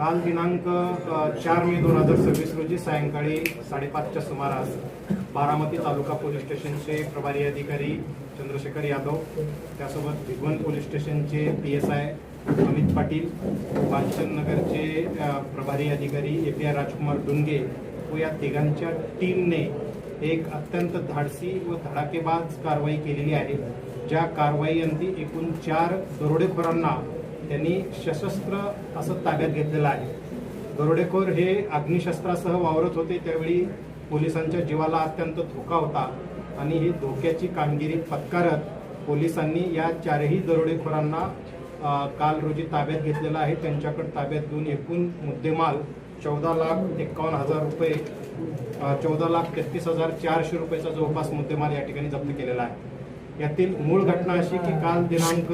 काल दिनांक 4 मे 2026 रोजी सायंकाळी 5:30च्या सुमारास बारामती तालुका पोलीस स्टेशनचे प्रभारी अधिकारी चंद्रशेखर यादव, त्यासोबत भिगवण पोलीस स्टेशनचे PSI अमित पाटील, वालचंदनगरचे प्रभारी अधिकारी API राजकुमार डुंगे व या तिघांच्या टीमने एक अत्यंत धाडसी व धडाकेबाज कारवाई केलेली आहे। ज्या कारवाईअंती एकूण 4 दरोडेखोरांना त्यांनी सशस्त्र असं ताब्यात घेतलेलं आहे। दरोडेखोर हे अग्निशस्त्रासह वावरत होते, त्यावेळी पोलिसांच्या जीवाला अत्यंत धोका होता आणि ही धोक्याची कामगिरी पत्करत पोलिसांनी या 4ही दरोडेखोरांना काल रोजी ताब्यात घेतलेला आहे। त्यांच्याकडे ताब्यात घेऊन एकूण मुद्देमाल 14,51,000 रुपये 14,33,400 रुपयाचा जवळपास मुद्देमाल या ठिकाणी जप्त केलेला आहे। यातील मूळ घटना अशी की काल दिनांक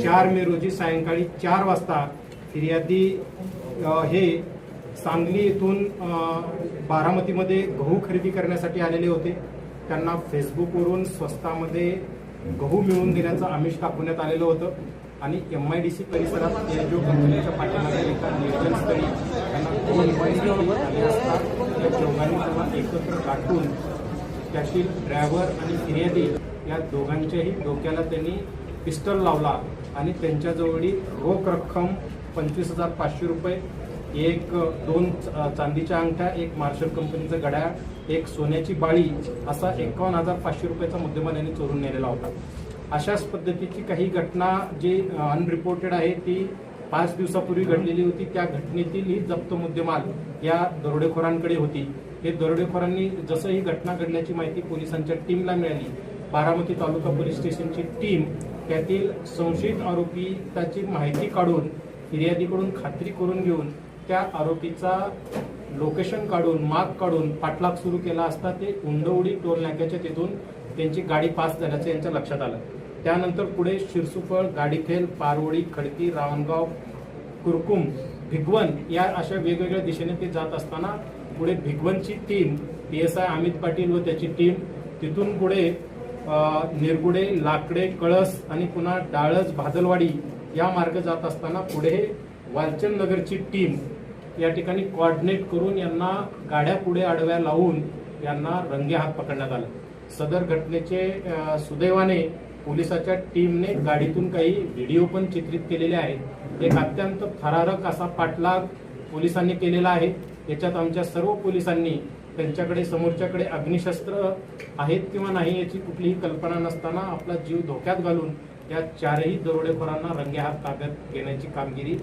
4 मे रोजी सायंकाळी 4 वाजता फिर्यादी हे सांगली येथून बारामतीमध्ये गहू खरेदी करण्यासाठी आलेले होते। त्यांना फेसबुकवरून स्वस्तामध्ये गहू मिळवून देण्याचं आमिष दाखवण्यात आलेलं होतं आणि MIDC परिसरात तेजो कंपनीच्या पाठीमागे एका निर्जनस्थळी त्यांना 2 बैल आले असता त्या दोघांनी त्यांना एकत्र गाठून त्यातील ड्रायव्हर आणि फिर्यादी या दोघांच्याही डोक्याला त्यांनी पिस्टल लावला आणि त्यांच्याजवळी रोख रक्कम 25,500 रुपये, 2 चांदीच्या अंगठ्या, 1 मार्शल कंपनीचं घड्याळ, 1 सोन्याची बाळी असा 51,500 रुपयाचा मुद्देमाल यांनी चोरून नेलेला होता। अशाच पद्धतीची काही घटना जी अनरिपोर्टेड आहे ती 5 दिवसापूर्वी घडलेली होती। त्या घटनेतील ही जप्त मुद्देमाल या दरोडेखोरांकडे होती। हे दरोडेखोरांनी जसं ही घटना घडल्याची माहिती पोलिसांच्या टीमला मिळाली, बारामती तालुका पोलीस स्टेशनची टीम त्यातील संशयित आरोपीची माहिती काढून फिर्यादीकडून खात्री करून घेऊन त्या आरोपीचा लोकेशन काढून माग काढून पाठलाग सुरू केला असता ते उंडवडी टोल नाक्याच्या तिथून त्यांची गाडी पास झाल्याचं यांच्या लक्षात आलं। त्यानंतर पुढे शिरसुफळ, गाडीखेल, पारवडी, खडकी, रावणगाव, कुरकुम, भिगवण या अशा वेगवेगळ्या दिशेने ते जात असताना पुढे भिगवणची टीम PSI अमित पाटील व त्याची टीम तिथून पुढे निरगुडे, लाकडे, कळस आणि पुन्हा डाळज, भादलवाडी या मार्ग जात असताना पुढे वालचंदनगरची टीम या ठिकाणी कोऑर्डिनेट करून यांना गाड्या पुढे आडव्या लावून यांना रंगेहात पकडण्यात आलं। सदर घटनेचे सुदैवाने पोलिसाच्या टीमने गाडीतून काही व्हिडिओ पण चित्रित केलेले आहेत। एक अत्यंत थरारक असा पाठलाग पोलिसांनी केलेला आहे। याच्यात आमच्या सर्व पोलिसांनी त्यांच्याकडे समोरच्याकडे अग्निशस्त्र आहेत किंवा नाही याची कुठलीही कल्पना नसताना आपला जीव धोक्यात घालून या 4ही दरोडेखोरांना रंगेहात ताब्यात घेण्याची कामगिरी